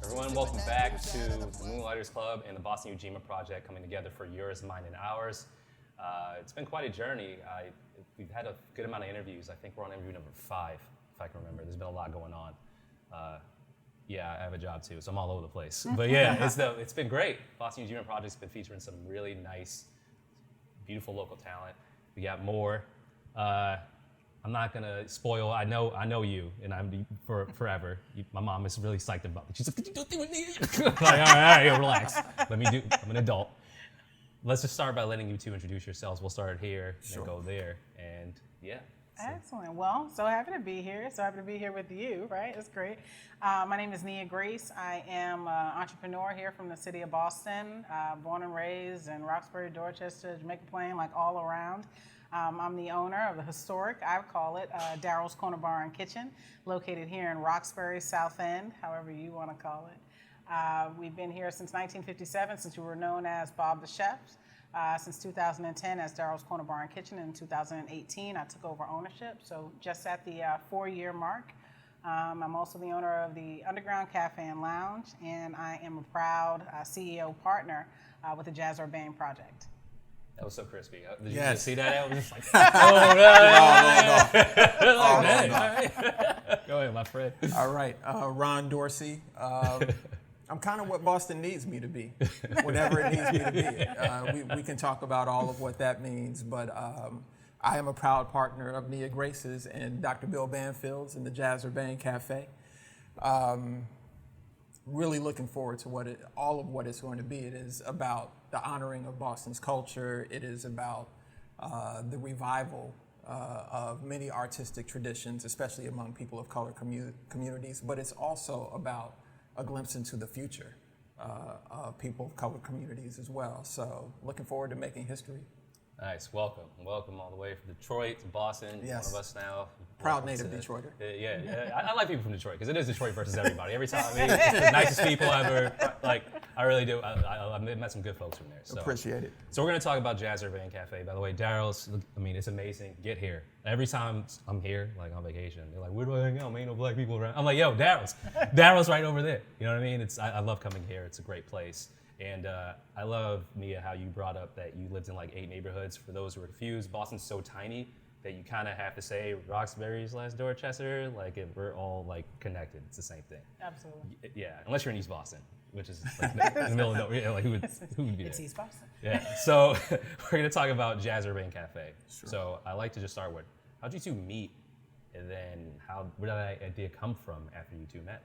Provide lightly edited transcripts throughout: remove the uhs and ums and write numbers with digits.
Everyone, welcome back to the Moonlighters Club and the Boston Ujima project coming together for yours, mine, and ours. It's been quite a journey. We've had a good amount of interviews. I think we're on interview number 5, if I can remember. There's been a lot going on. Yeah, I have a job too, so I'm all over the place. But yeah, it's been great. Boston Ujima project's been featuring some really nice, beautiful local talent. We got more. I'm not gonna spoil. I know you, and I'm for forever. My mom is really psyched about it. She's like, "Could you do a thing with me?" Like, all right, relax. I'm an adult. Let's just start by letting you two introduce yourselves. We'll start here and go there, and yeah. Excellent. Well, so happy to be here. So happy to be here with you, right? It's great. My name is Nia Grace. I am an entrepreneur here from the city of Boston, born and raised in Roxbury, Dorchester, Jamaica Plain, like all around. I'm the owner of the historic, I call it, Daryl's Corner Bar and Kitchen, located here in Roxbury, South End, however you want to call it. We've been here since 1957, since we were known as Bob the Chef. Since 2010 as Daryl's Corner Bar and Kitchen. In 2018, I took over ownership, so just at the 4-year mark. I'm also the owner of the Urbane Cafe and Lounge, and I am a proud CEO partner with the Jazz Urbane project. That was so crispy. Did you just see that? I was just like, no. Go ahead, my friend. All right, Ron Dorsey. I'm kind of what Boston needs me to be, whatever it needs me to be. We can talk about all of what that means, but I am a proud partner of Nia Grace's and Dr. Bill Banfield's in the Jazz Urbane Cafe. Really looking forward to all of what it's going to be. It is about the honoring of Boston's culture. It is about the revival of many artistic traditions, especially among people of color communities, but it's also about a glimpse into the future of people of color communities as well. So looking forward to making history. Nice, welcome all the way from Detroit to Boston. Yes. One of us now. Proud native Detroiter. Yeah. I like people from Detroit because it is Detroit versus everybody. Every time, the nicest people ever. Like, I really do. I met some good folks from there. So. Appreciate it. So we're going to talk about Jazz Urbane Cafe. By the way, Daryl's, it's amazing. Get here. Every time I'm here, like on vacation, they're like, "Where do I hang out? Man, ain't no black people around." I'm like, "Yo, Daryl's. Daryl's right over there." You know what I mean? I love coming here. It's a great place. And I love, Mia, how you brought up that you lived in like 8 neighborhoods. For those who are confused, Boston's so tiny that you kind of have to say Roxbury/Dorchester, like we're all like connected. It's the same thing. Absolutely. Yeah, unless you're in East Boston, which is like in the middle of nowhere. Like who would be there? It's East Boston. Yeah. So we're gonna talk about Jazz Urbane Cafe. Sure. So I like to just start with, how'd you two meet, and then where did that idea come from after you two met?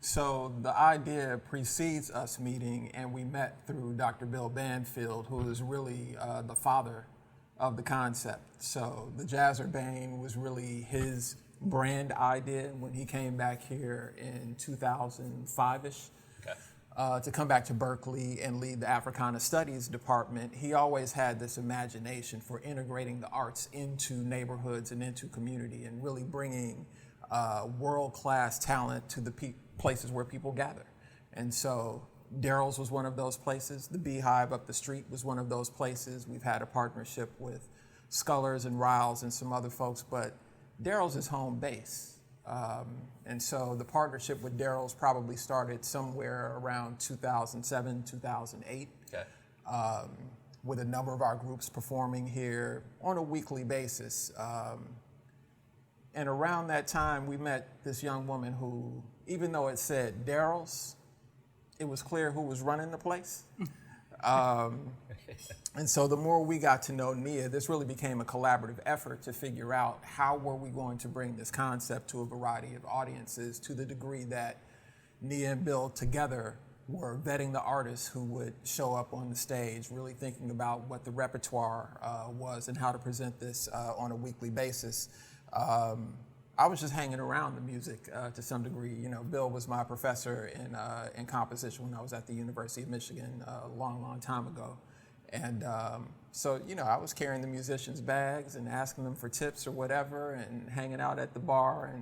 So the idea precedes us meeting, and we met through Dr. Bill Banfield, who is really the father of the concept. So the Jazz Urbane was really his brand idea when he came back here in 2005-ish. Okay. To come back to Berkeley and lead the Africana Studies department. He always had this imagination for integrating the arts into neighborhoods and into community and really bringing world-class talent to the places where people gather. And so Daryl's was one of those places. The Beehive up the street was one of those places. We've had a partnership with Scullers and Riles and some other folks, but Daryl's is home base. And so the partnership with Daryl's probably started somewhere around 2007, 2008. Okay. With a number of our groups performing here on a weekly basis. And around that time, we met this young woman who, even though it said Daryl's, it was clear who was running the place. And so the more we got to know Nia, this really became a collaborative effort to figure out how were we going to bring this concept to a variety of audiences, to the degree that Nia and Bill together were vetting the artists who would show up on the stage, really thinking about what the repertoire was and how to present this on a weekly basis. I was just hanging around the music to some degree. You know, Bill was my professor in composition when I was at the University of Michigan a long time ago. And so, you know, I was carrying the musicians' bags and asking them for tips or whatever and hanging out at the bar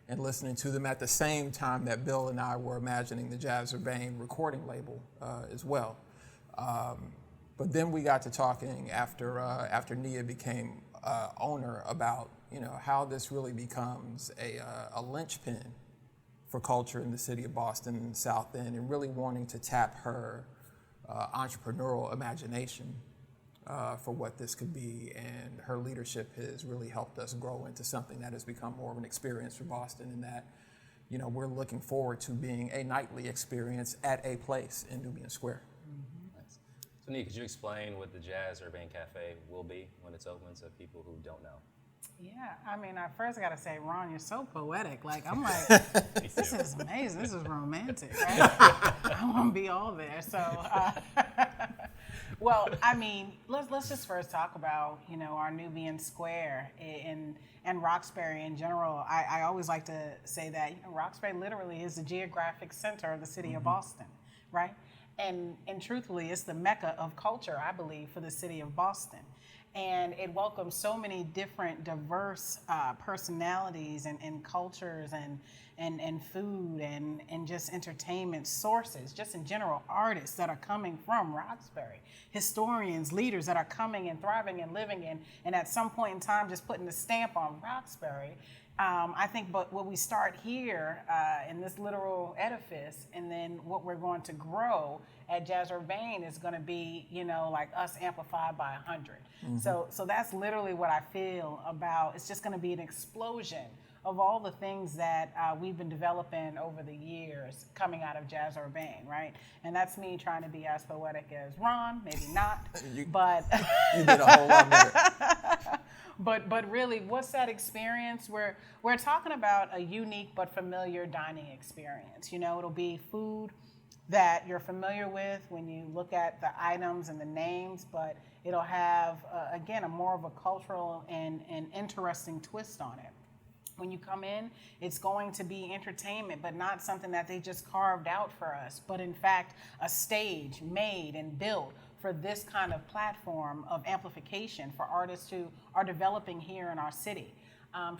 and listening to them at the same time that Bill and I were imagining the Jazz Urbane recording label as well. But then we got to talking after Nia became owner about how this really becomes a linchpin for culture in the city of Boston and South End, and really wanting to tap her entrepreneurial imagination for what this could be. And her leadership has really helped us grow into something that has become more of an experience for Boston, and that we're looking forward to being a nightly experience at a place in Nubian Square. Nice. So Nia, could you explain what the Jazz Urbane Cafe will be when it's open to people who don't know? Yeah, I mean, I first got to say, Ron, you're so poetic. Like, I'm like, this is amazing. This is romantic, right? I want to be all there. So, well, I mean, let's just first talk about, our Nubian Square and Roxbury in general. I always like to say that, Roxbury literally is the geographic center of the city of Boston, right? And truthfully, it's the mecca of culture, I believe, for the city of Boston. And it welcomes so many different diverse personalities and cultures and food and just entertainment sources, just in general, artists that are coming from Roxbury, historians, leaders that are coming and thriving and living in, and at some point in time just putting the stamp on Roxbury. I think, but what we start here in this literal edifice, and then what we're going to grow at Jazz Urbane is going to be, like us amplified by 100. So that's literally what I feel about. It's just going to be an explosion of all the things that we've been developing over the years coming out of Jazz Urbane, right? And that's me trying to be as poetic as Ron, maybe not, but you did a whole lot better. But really, what's that experience? We're talking about a unique but familiar dining experience. It'll be food that you're familiar with when you look at the items and the names, but it'll have, again, a more of a cultural and interesting twist on it. When you come in, it's going to be entertainment, but not something that they just carved out for us, but in fact, a stage made and built for this kind of platform of amplification for artists who are developing here in our city.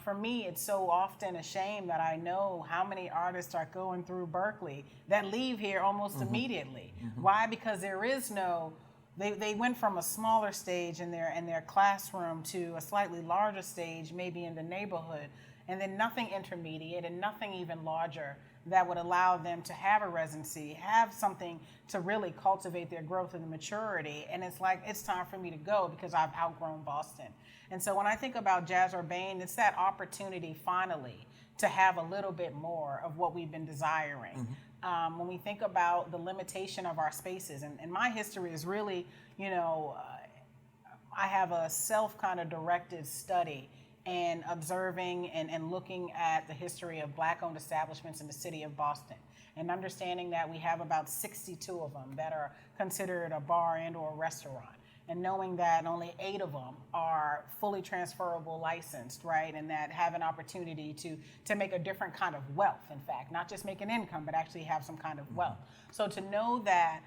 For me, it's so often a shame that I know how many artists are going through Berkeley that leave here almost immediately. Why? Because there is no, they went from a smaller stage in their classroom to a slightly larger stage, maybe in the neighborhood, and then nothing intermediate and nothing even larger that would allow them to have a residency, have something to really cultivate their growth and maturity. And it's like, it's time for me to go because I've outgrown Boston. And so when I think about Jazz Urbane, it's that opportunity finally to have a little bit more of what we've been desiring. When we think about the limitation of our spaces, and my history is really, I have a self kind of directed study and observing and looking at the history of Black-owned establishments in the city of Boston, and understanding that we have about 62 of them that are considered a bar and or a restaurant, and knowing that only 8 of them are fully transferable licensed, right, and that have an opportunity to make a different kind of wealth, in fact, not just make an income, but actually have some kind of wealth. So to know that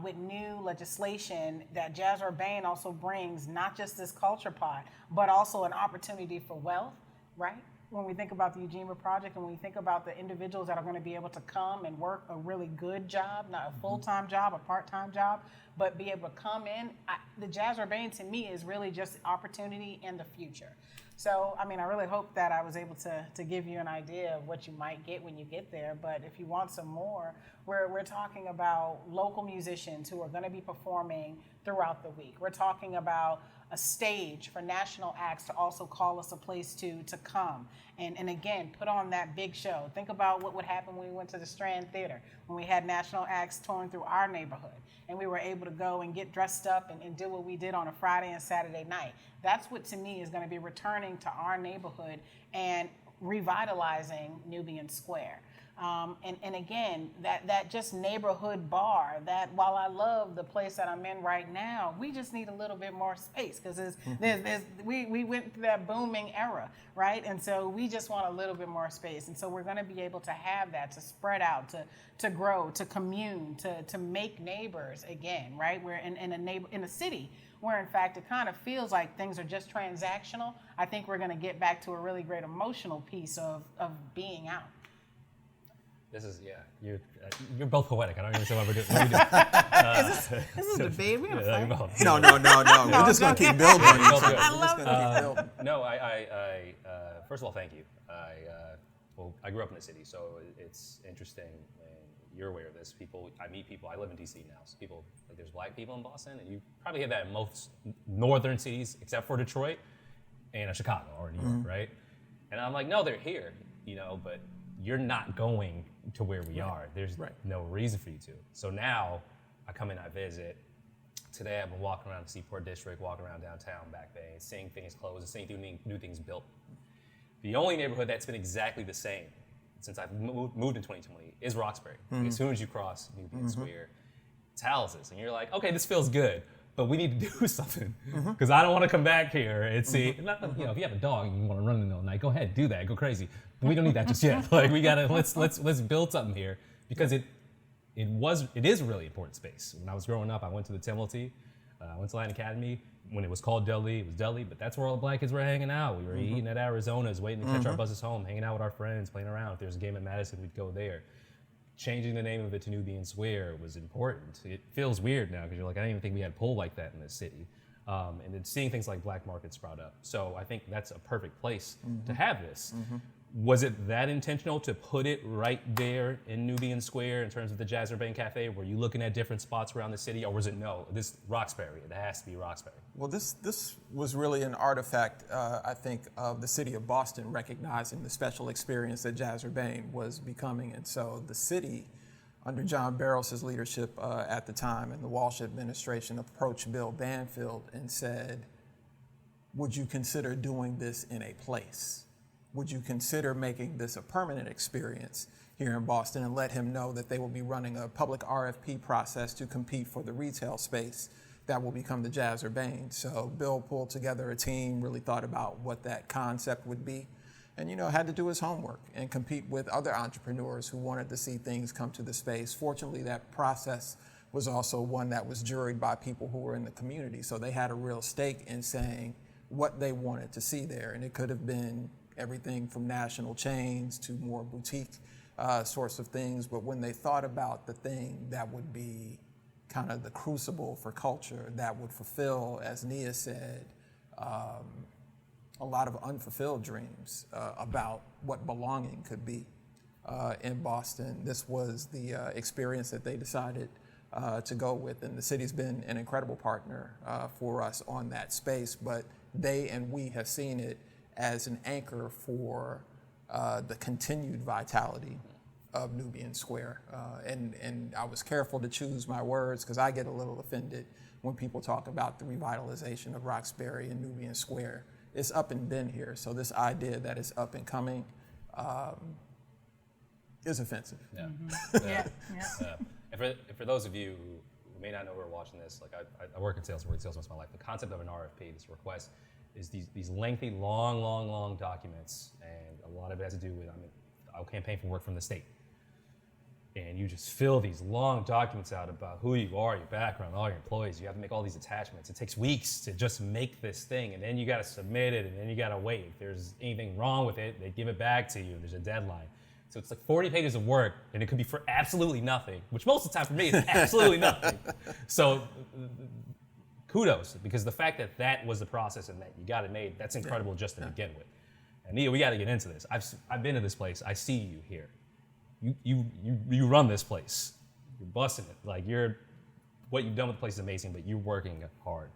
with new legislation that Jazz Urbane also brings not just this culture pot, but also an opportunity for wealth, right? When we think about the Ujima project and when we think about the individuals that are going to be able to come and work a really good job, not a full-time job, a part-time job, but be able to come in, the Jazz Urbane to me is really just opportunity and the future. So, I mean, I really hope that I was able to give you an idea of what you might get when you get there. But if you want some more, we're talking about local musicians who are going to be performing throughout the week. We're talking about a stage for national acts to also call us a place to come and again, put on that big show. Think about what would happen when we went to the Strand Theater, when we had national acts touring through our neighborhood, and we were able to go and get dressed up and do what we did on a Friday and Saturday night. That's what, to me, is going to be returning to our neighborhood and revitalizing Nubian Square. And again, that just neighborhood bar, that while I love the place that I'm in right now, we just need a little bit more space because we went through that booming era, right? And so we just want a little bit more space. And so we're going to be able to have that, to spread out, to grow, to commune, to make neighbors again, right? We're in a city where in fact it kind of feels like things are just transactional. I think we're going to get back to a really great emotional piece of being out. This is, you're both poetic. I don't even say what we're doing. What are you doing? This is a debate. We're gonna fight. No. We're just going to keep building on each other. I love it. No, first of all, thank you. I grew up in the city, so it's interesting, and you're aware of this. I meet people, I live in DC now, so there's black people in Boston, and you probably hear that in most northern cities, except for Detroit and Chicago or New York, right? And I'm like, no, they're here, but you're not going to where we are. There's no reason for you to. So now I come in, I visit. Today I've been walking around the Seaport District, walking around downtown Back Bay, seeing things closed and seeing new things built. The only neighborhood that's been exactly the same since I've moved in 2020 is Roxbury. As soon as you cross Nubian Square, it's houses. And you're like, okay, this feels good, but we need to do something because I don't want to come back here and see, if you have a dog and you want to run in the middle of the night, go ahead, do that, go crazy. But we don't need that just yet. We gotta, let's build something here because it is a really important space. When I was growing up, I went to the Timothy, I went to Latin Academy. When it was called Deli, it was Deli, but that's where all the black kids were hanging out. We were eating at Arizona's, waiting to catch our buses home, hanging out with our friends, playing around. If there was a game at Madison, we'd go there. Changing the name of it to Nubian Square was important. It feels weird now because you're like, I didn't even think we had pull like that in this city. And then seeing things like black markets sprout up. So I think that's a perfect place to have this. Was it that intentional to put it right there in Nubian Square in terms of the Jazz Urbane Cafe? Were you looking at different spots around the city, or was it no, this Roxbury, it has to be Roxbury? Well, this was really an artifact, I think, of the city of Boston recognizing the special experience that Jazz Urbane was becoming. And so the city, under John Barros's leadership at the time and the Walsh administration, approached Bill Banfield and said, would you consider doing this in a place? Would you consider making this a permanent experience here in Boston and let him know that they will be running a public RFP process to compete for the retail space that will become the Jazz Urbane? So Bill pulled together a team, really thought about what that concept would be, and had to do his homework and compete with other entrepreneurs who wanted to see things come to the space. Fortunately, that process was also one that was juried by people who were in the community, so they had a real stake in saying what they wanted to see there, and it could have been everything from national chains to more boutique sorts of things. But when they thought about the thing that would be kind of the crucible for culture, that would fulfill, as Nia said, a lot of unfulfilled dreams about what belonging could be in Boston, this was the experience that they decided to go with. And the city's been an incredible partner for us on that space, but they and we have seen it as an anchor for the continued vitality of Nubian Square. And I was careful to choose my words because I get a little offended when people talk about the revitalization of Roxbury and Nubian Square. It's up and been here, so this idea that it's up and coming is offensive. Yeah. And for those of you who may not know who are watching this, like I work in sales, most of my life. The concept of an RFP, this request, is these lengthy, long documents, and a lot of it has to do with, I'll campaign for work from the state. And you just fill these long documents out about who you are, your background, all your employees. You have to make all these attachments. It takes weeks to just make this thing, and then you got to submit it, and then you got to wait. If there's anything wrong with it, they give it back to you. There's a deadline. So it's like 40 pages of work, and it could be for absolutely nothing, which most of the time for me is absolutely nothing. So kudos, because the fact that that was the process and that you got it made, that's incredible just to begin with. And Nia, we got to get into this. I've been to this place. I see you here. You run this place. You're busting it. Like what you've done with the place is amazing, but you're working hard.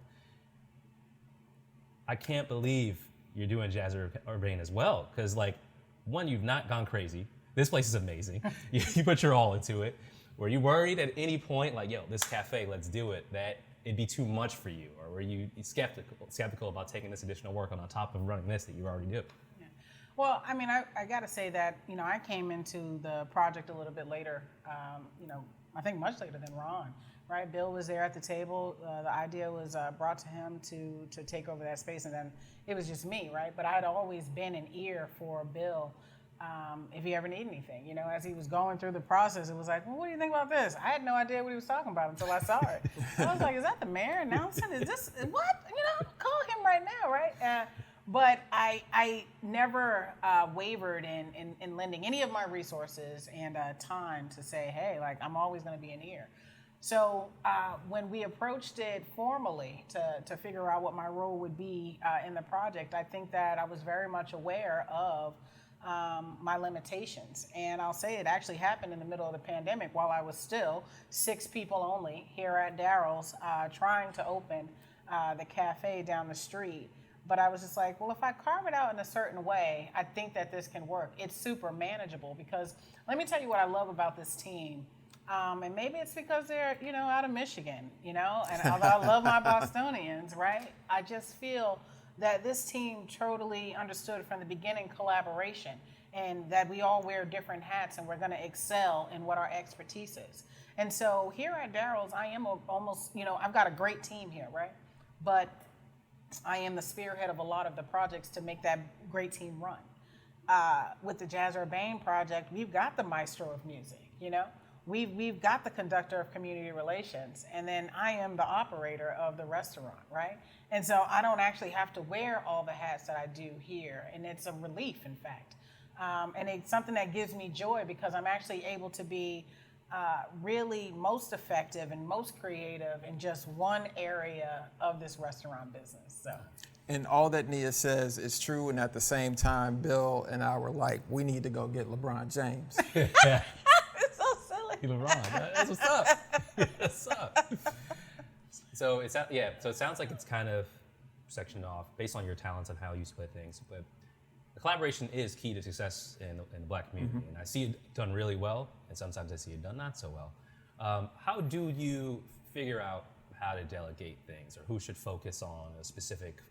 I can't believe you're doing Jazz Urbane as well, because one, you've not gone crazy. This place is amazing. You put your all into it. Were you worried at any point, this cafe, let's do it, that it'd be too much for you? Or were you skeptical about taking this additional work on top of running this that you already do? Yeah. Well, I got to say that, I came into the project a little bit later, I think much later than Ron, right? Bill was there at the table. The idea was brought to him to take over that space, and then it was just me, right? But I had always been an ear for Bill if he ever needed anything. As he was going through the process, it was like, well, what do you think about this? I had no idea what he was talking about until I saw it. I was like, is that the mayor announcing? Is this, what? Call him right now, right? But I never wavered in lending any of my resources and time to say, hey, like, I'm always going to be an ear. So when we approached it formally to figure out what my role would be in the project, I think that I was very much aware of my limitations. And I'll say it actually happened in the middle of the pandemic while I was still 6 people only here at Daryl's trying to open the cafe down the street. But I was just like, well, if I carve it out in a certain way, I think that this can work. It's super manageable because let me tell you what I love about this team. And maybe it's because they're, out of Michigan, and although I love my Bostonians, right? I just feel that this team totally understood from the beginning collaboration and that we all wear different hats and we're going to excel in what our expertise is. And so here at Daryl's, I am almost, I've got a great team here, right? But I am the spearhead of a lot of the projects to make that great team run. With the Jazz Urbane project, we've got the maestro of music, We've got the conductor of community relations, and then I am the operator of the restaurant, right? And so I don't actually have to wear all the hats that I do here, and it's a relief, in fact. And it's something that gives me joy because I'm actually able to be really most effective and most creative in just one area of this restaurant business. So. And all that Nia says is true, and at the same time, Bill and I were like, we need to go get LeBron James. It's so silly. LeBron, that's what's up. What's up? So it sounds like it's kind of sectioned off based on your talents and how you split things. But the collaboration is key to success in the Black community, and I see it done really well, and sometimes I see it done not so well. How do you figure out how to delegate things, or who should focus on a specific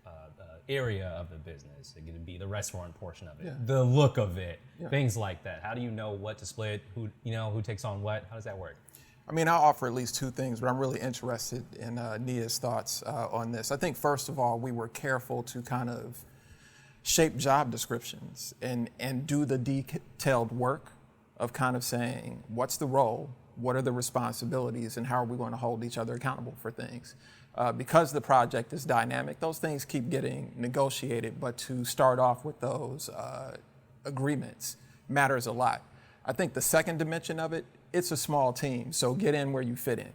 area of the business? It could be the restaurant portion of it, the look of it, things like that. How do you know what to split? Who takes on what? How does that work? I mean, I'll offer at least 2 things, but I'm really interested in Nia's thoughts on this. I think, first of all, we were careful to kind of shape job descriptions and do the detailed work of kind of saying, what's the role, what are the responsibilities, and how are we going to hold each other accountable for things? Because the project is dynamic, those things keep getting negotiated, but to start off with those agreements matters a lot. I think the second dimension of it, it's a small team, so get in where you fit in.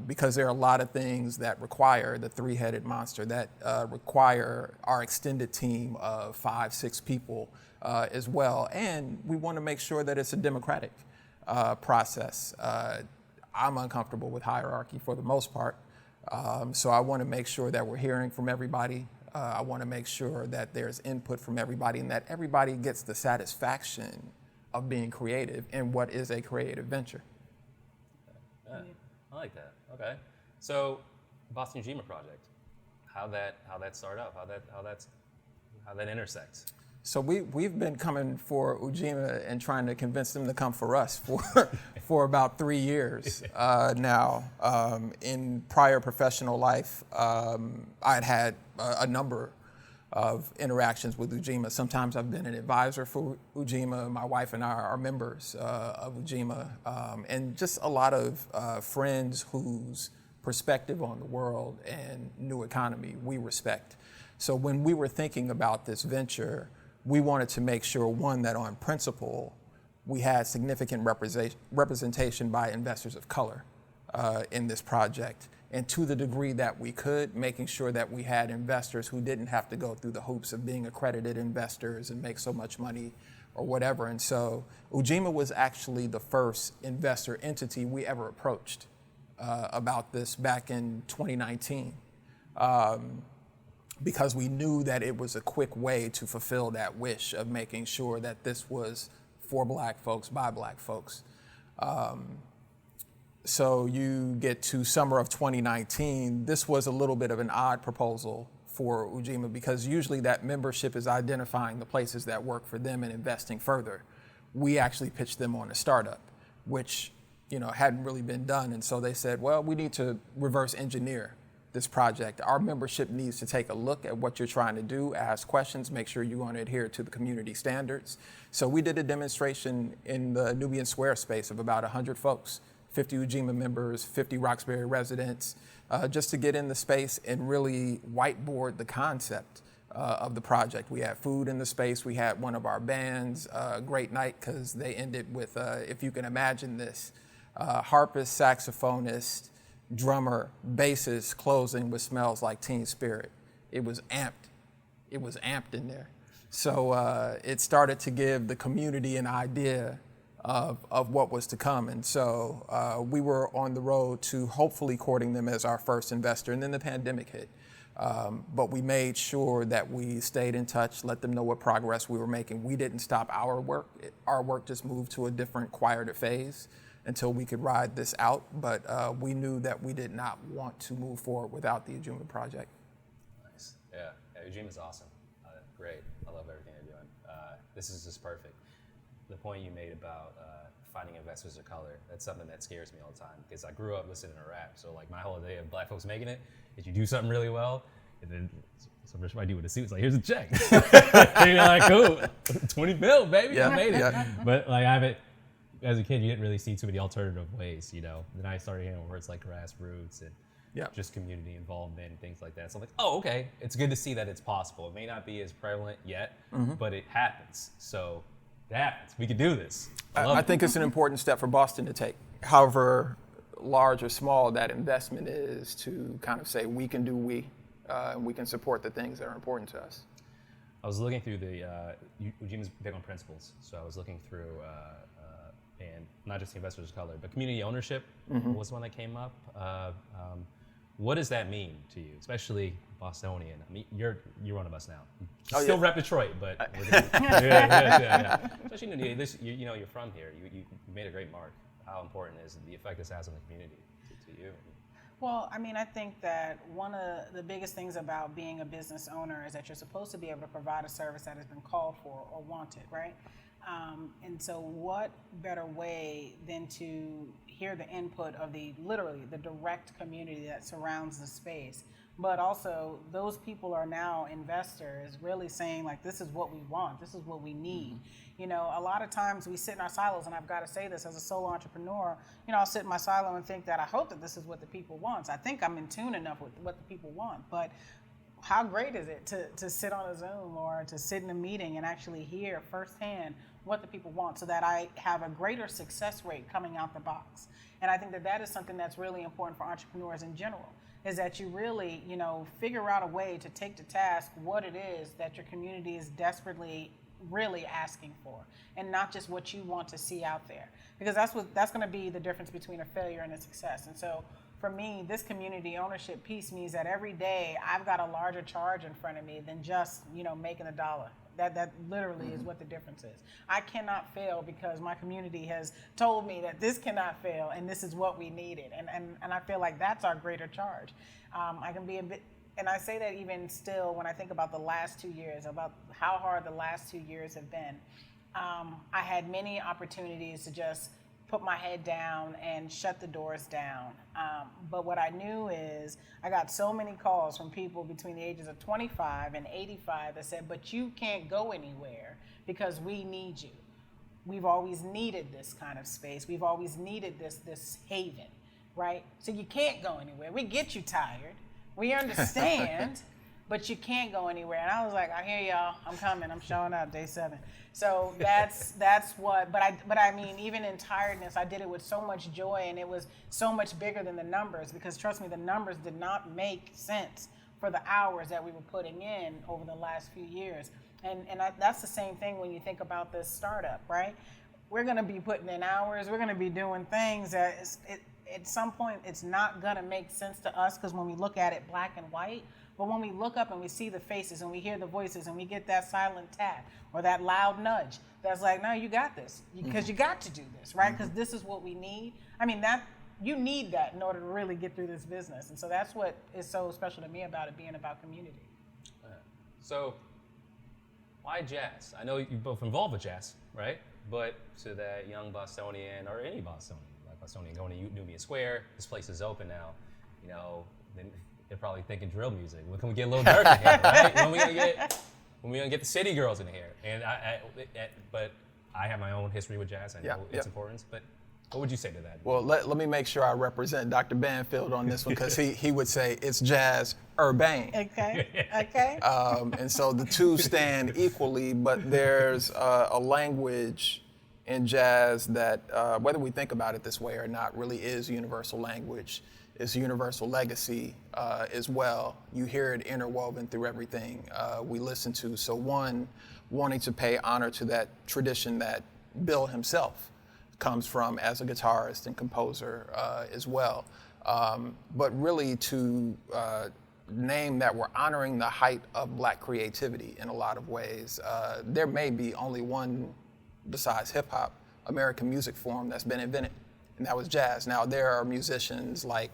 Because there are a lot of things that require the 3-headed monster, that require our extended team of 5-6 people as well. And we want to make sure that it's a democratic process. I'm uncomfortable with hierarchy for the most part. So I want to make sure that we're hearing from everybody. I want to make sure that there's input from everybody and that everybody gets the satisfaction of being creative in what is a creative venture. Yeah, I like that. Okay. So Boston Ujima project, how that started up, how that intersects. So we've been coming for Ujima and trying to convince them to come for us for about 3 years now. In prior professional life, I'd had a number of interactions with Ujima. Sometimes I've been an advisor for Ujima. My wife and I are members of Ujima, and just a lot of friends whose perspective on the world and new economy we respect. So when we were thinking about this venture, we wanted to make sure, one, that on principle, we had significant representation by investors of color in this project. And to the degree that we could, making sure that we had investors who didn't have to go through the hoops of being accredited investors and make so much money or whatever. And so Ujima was actually the first investor entity we ever approached about this back in 2019. Because we knew that it was a quick way to fulfill that wish of making sure that this was for Black folks, by Black folks. So you get to summer of 2019, this was a little bit of an odd proposal for Ujima because usually that membership is identifying the places that work for them and investing further. We actually pitched them on a startup, which hadn't really been done. And so they said, well, we need to reverse engineer this project. Our membership needs to take a look at what you're trying to do, ask questions, make sure you're going to adhere to the community standards. So we did a demonstration in the Nubian Square space of about 100 folks, 50 Ujima members, 50 Roxbury residents, just to get in the space and really whiteboard the concept of the project. We had food in the space. We had one of our bands, great night, because they ended with, if you can imagine this, harpist, saxophonist, drummer, bassist closing with Smells Like Teen Spirit. It was amped. It was amped in there. So it started to give the community an idea of what was to come. And so we were on the road to hopefully courting them as our first investor. And then the pandemic hit. But we made sure that we stayed in touch, let them know what progress we were making. We didn't stop our work. Our work just moved to a different, quieter phase until we could ride this out. But we knew that we did not want to move forward without the Ujima project. Nice. Yeah, Ujima's awesome. Great. I love everything they're doing. This is just perfect. The point you made about finding investors of color, that's something that scares me all the time, because I grew up listening to rap. So like my whole idea of black folks making it is you do something really well, and then some rich white dude with a suit is like, here's a check. And you're like, cool, 20 mil, baby, I made it. Yeah. But like I haven't, as a kid, you didn't really see too many alternative ways, you know. Then I started hearing words like grassroots and just community involvement and things like that. So I'm like, oh, okay, it's good to see that it's possible. It may not be as prevalent yet, but it happens. So it happens. We can do this. I think it's an important step for Boston to take. However large or small that investment is, to kind of say we can do and we can support the things that are important to us. I was looking through the, Ujima's big on principles, so I was looking through, and not just the investors of color, but community ownership was one that came up. What does that mean to you, especially Bostonian? I mean, you're one of us now. You still rep Detroit, but especially you know you're from here. You made a great mark. How important is the effect this has on the community to you? Well, I mean, I think that one of the biggest things about being a business owner is that you're supposed to be able to provide a service that has been called for or wanted, right? And so what better way than to hear the input of literally the direct community that surrounds the space, but also those people are now investors really saying like, this is what we want, this is what we need. You know, a lot of times we sit in our silos, and I've got to say this as a solo entrepreneur, you know, I'll sit in my silo and think that I hope that this is what the people want. I think I'm in tune enough with what the people want, but how great is it to sit on a Zoom or to sit in a meeting and actually hear firsthand what the people want, so that I have a greater success rate coming out the box. And I think that that is something that's really important for entrepreneurs in general, is that you really, you know, figure out a way to take to task what it is that your community is desperately really asking for, and not just what you want to see out there, because that's going to be the difference between a failure and a success. And so for me, this community ownership piece means that every day I've got a larger charge in front of me than just, you know, making a dollar. That literally is what the difference is. I cannot fail because my community has told me that this cannot fail and this is what we needed. And I feel like that's our greater charge. I can be a bit, and I say that even still when I think about the last 2 years, about how hard the last 2 years have been. I had many opportunities to just put my head down and shut the doors down. But what I knew is I got so many calls from people between the ages of 25 and 85 that said, but you can't go anywhere because we need you. We've always needed this kind of space. We've always needed this haven, right? So you can't go anywhere. We get you tired. We understand, but you can't go anywhere. And I was like, I hear y'all. I'm coming. I'm showing up day 7. So that's what. But I mean, even in tiredness, I did it with so much joy, and it was so much bigger than the numbers. Because trust me, the numbers did not make sense for the hours that we were putting in over the last few years. And that's the same thing when you think about this startup, right? We're going to be putting in hours. We're going to be doing things that at some point it's not going to make sense to us, because when we look at it black and white. But when we look up and we see the faces and we hear the voices and we get that silent tap or that loud nudge that's like, no, you got this, because you got to do this, right? Because this is what we need. I mean, that you need that in order to really get through this business. And so that's what is so special to me about it being about community. So why jazz? I know you both involved with jazz, right? But to that young Bostonian, or any Bostonian, like Bostonian going to Nubian Square, this place is open now, you know, then they're probably thinking drill music. When can we get a little Dirk in here, right? When we gonna get the city girls in here? And but I have my own history with jazz. I know its importance. But What would you say to that? Well, let me make sure I represent Dr. Banfield on this one, because he would say it's Jazz Urbane. Okay. Okay. And so the two stand equally, but there's a language in jazz that, whether we think about it this way or not, really is universal language. It's universal legacy as well. You hear it interwoven through everything we listen to. So one, wanting to pay honor to that tradition that Bill himself comes from as a guitarist and composer as well. But really to name that we're honoring the height of Black creativity in a lot of ways. There may be only one, besides hip hop, American music form that's been invented, and that was jazz. Now there are musicians like,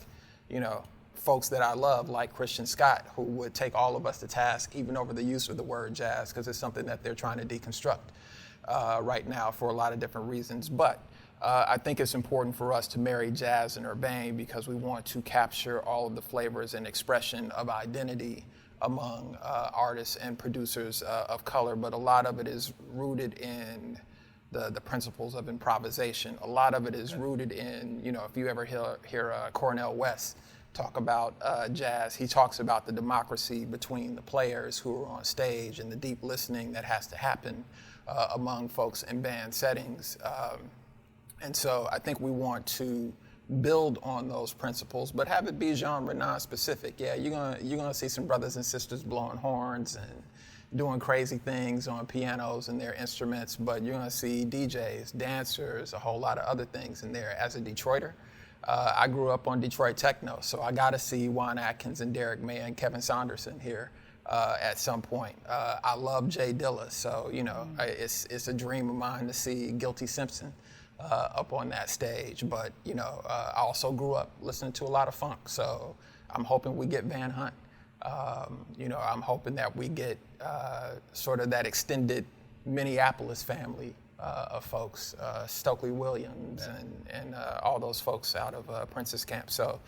folks that I love, like Christian Scott, who would take all of us to task even over the use of the word jazz, because it's something that they're trying to deconstruct right now for a lot of different reasons. But I think it's important for us to marry jazz and urbane, because we want to capture all of the flavors and expression of identity among artists and producers of color. But a lot of it is rooted in the principles of improvisation. A lot of it is rooted in, if you ever hear Cornel West talk about jazz, he talks about the democracy between the players who are on stage and the deep listening that has to happen among folks in band settings. And so I think we want to build on those principles, but have it be genre non-specific. Yeah, you're gonna see some brothers and sisters blowing horns and doing crazy things on pianos and their instruments, but you're gonna see DJs, dancers, a whole lot of other things in there. As a Detroiter, I grew up on Detroit techno, so I gotta see Juan Atkins and Derek May and Kevin Saunderson here at some point. I love Jay Dilla, so it's a dream of mine to see Guilty Simpson up on that stage. But I also grew up listening to a lot of funk, so I'm hoping we get Van Hunt. I'm hoping that we get sort of that extended Minneapolis family of folks, Stokely Williams and all those folks out of Princess Camp. So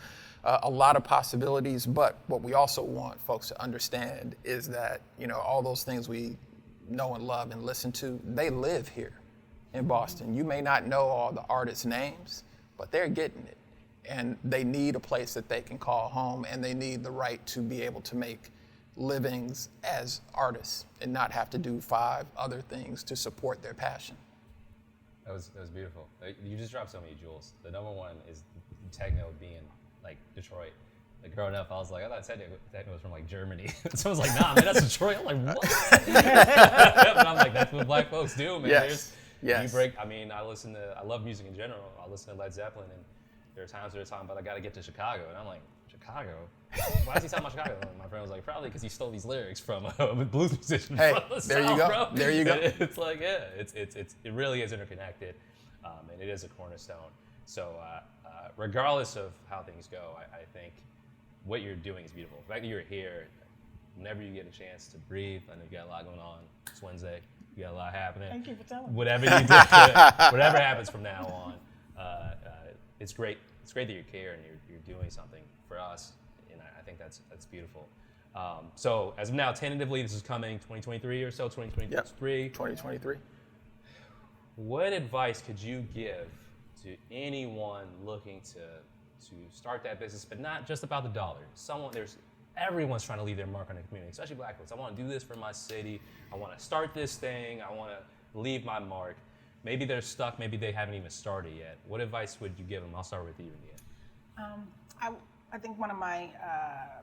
a lot of possibilities, but what we also want folks to understand is that, all those things we know and love and listen to, they live here in Boston. You may not know all the artists' names, but they're getting it. And they need a place that they can call home, and they need the right to be able to make livings as artists and not have to do 5 other things to support their passion. That was beautiful. You just dropped so many jewels. The number one is techno being like Detroit. Like growing up, I was like, I thought techno was from like Germany. Someone's like, nah, man, that's Detroit. I'm like, what? But I'm like, that's what Black folks do, man. Yes. I love music in general. I listen to Led Zeppelin, and there are times they're talking about I got to get to Chicago, and I'm like, Chicago? Why is he talking about Chicago? And my friend was like, probably because he stole these lyrics from a blues musician. Hey, from the there South, you go. Bro. There you go. It's like, yeah, it really is interconnected, and it is a cornerstone. So regardless of how things go, I think what you're doing is beautiful. The fact that you're here, whenever you get a chance to breathe, I know you got a lot going on. It's Wednesday. You got a lot happening. Thank you for telling me. Whatever you do, whatever happens from now on, it's great. It's great that you're here and you're doing something for us, and I think that's beautiful. So as of now, tentatively, this is coming 2023 or so, 2023. Yep, 2023. What advice could you give to anyone looking to start that business, but not just about the dollar? Everyone's trying to leave their mark on the community, especially Black folks. I want to do this for my city. I want to start this thing. I want to leave my mark. Maybe they're stuck. Maybe they haven't even started yet. What advice would you give them? I'll start with you, Nia. I think one of my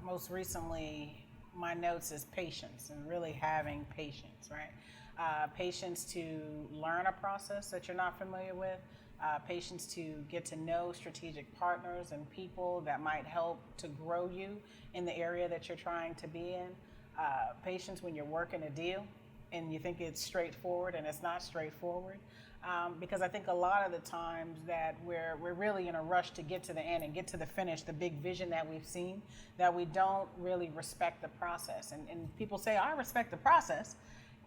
most recently, my notes is patience, and really having patience, right? Patience to learn a process that you're not familiar with. Patience to get to know strategic partners and people that might help to grow you in the area that you're trying to be in. Patience when you're working a deal and you think it's straightforward, and it's not straightforward. Because I think a lot of the times that we're really in a rush to get to the end and get to the finish, the big vision that we've seen, that we don't really respect the process. And people say, I respect the process,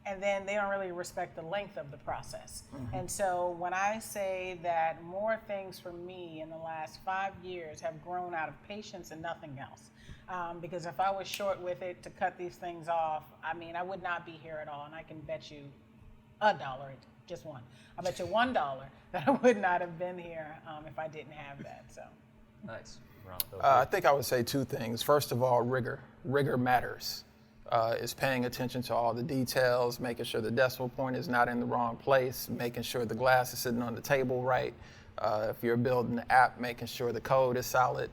and then they don't really respect the length of the process. Mm-hmm. And so when I say that more things for me in the last 5 years have grown out of patience and nothing else. Because if I was short with it to cut these things off, I would not be here at all. And I can bet you $1 just one. I bet you $1 that I would not have been here if I didn't have that. So. Nice. I think I would say two things. First of all, rigor. Rigor matters. Is paying attention to all the details, making sure the decimal point is not in the wrong place, making sure the glass is sitting on the table right. If you're building the app, making sure the code is solid,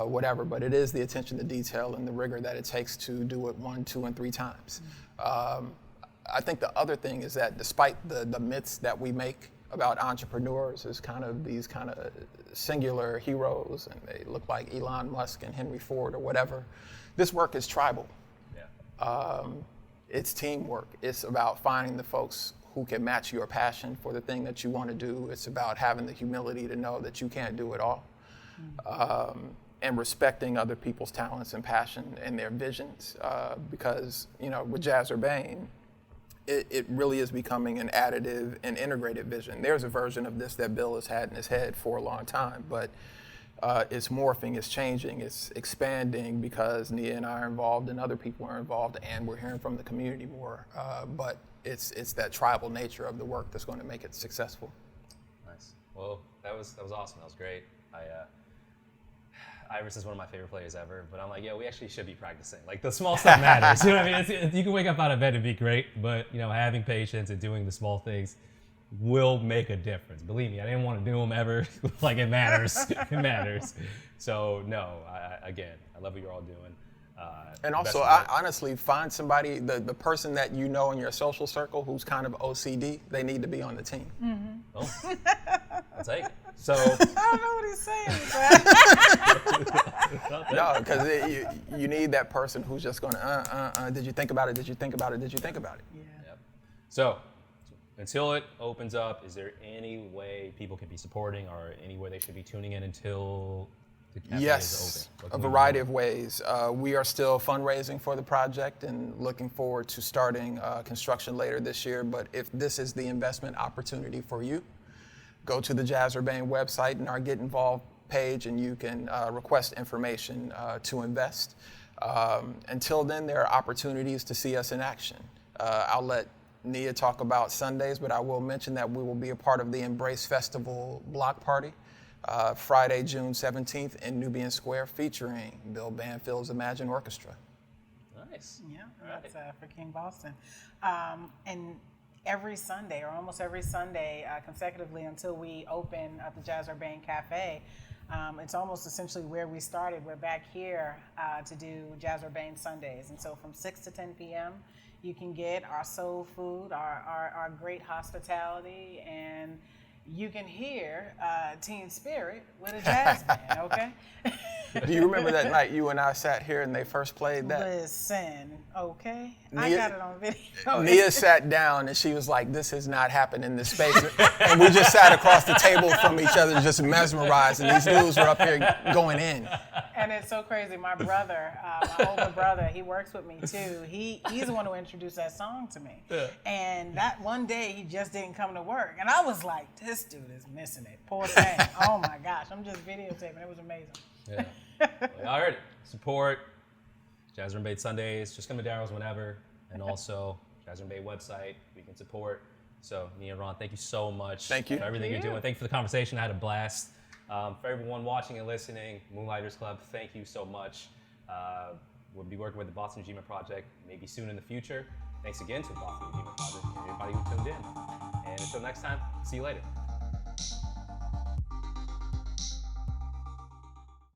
whatever. But it is the attention to detail and the rigor that it takes to do it 1, 2, and 3 times. I think the other thing is that despite the myths that we make about entrepreneurs as kind of these kind of singular heroes, and they look like Elon Musk and Henry Ford or whatever, this work is tribal. It's teamwork. It's about finding the folks who can match your passion for the thing that you want to do. It's about having the humility to know that you can't do it all. And respecting other people's talents and passion and their visions. Because, with Jazz Urbane, it really is becoming an additive and integrated vision. There's a version of this that Bill has had in his head for a long time, but it's morphing, it's changing, it's expanding because Nia and I are involved and other people are involved, and we're hearing from the community more. But it's that tribal nature of the work that's going to make it successful. Nice. Well, that was awesome. That was great. Iris is one of my favorite players ever, but I'm like, yeah, we actually should be practicing. Like, the small stuff matters. You know what I mean? You can wake up out of bed and be great, but having patience and doing the small things will make a difference. Believe me, I didn't want to do them ever. Like, it matters. It matters. So no, I love what you're all doing. And also, I honestly find somebody, the person that you know in your social circle who's kind of OCD, they need to be on the team. Mm-hmm. Oh, I'll take it. So I don't know what he's saying. No, because you need that person who's just going to, did you think about it? Did you think about it? Did you think about it? Yeah. Yep. So until it opens up, is there any way people can be supporting or any way they should be tuning in until the cafe is open? A variety of ways. We are still fundraising for the project and looking forward to starting construction later this year. But if this is the investment opportunity for you, go to the Jazz Urbane website and our Get Involved page, and you can request information to invest. Until then, there are opportunities to see us in action. I'll let Nia talk about Sundays, but I will mention that we will be a part of the Embrace Festival block party Friday, June 17th in Nubian Square, featuring Bill Banfield's Imagine Orchestra. Nice. Yeah, that's for King Boston. And every Sunday, or almost every Sunday, consecutively until we open up the Jazz Urbane Cafe, it's almost essentially where we started. We're back here to do Jazz Urbane Sundays. And so from 6 to 10 p.m., you can get our soul food, our great hospitality, and you can hear Teen Spirit with a jazz band, okay? Do you remember that night you and I sat here and they first played that? Listen, okay? I got it on video. Nia sat down and she was like, this has not happened in this space. And we just sat across the table from each other just mesmerized, and these dudes were up here going in. And it's so crazy. My brother, my older brother, he works with me too. He's the one who introduced that song to me. Yeah. And that one day he just didn't come to work. And I was like, this dude is missing it. Poor thing. Oh my gosh. I'm just videotaping. It was amazing. Yeah. Well, all right. Support Jazz Urbane Sundays. Just come to Daryl's whenever. And also Jazz Urbane website. We can support. So Nia and Ron, thank you so much. Thank you for everything you're doing. Thank you for the conversation. I had a blast. For everyone watching and listening, Moonlighters Club, thank you so much. We'll be working with the Boston Ujima Project maybe soon in the future. Thanks again to the Boston Ujima Project and everybody who tuned in. And until next time, see you later.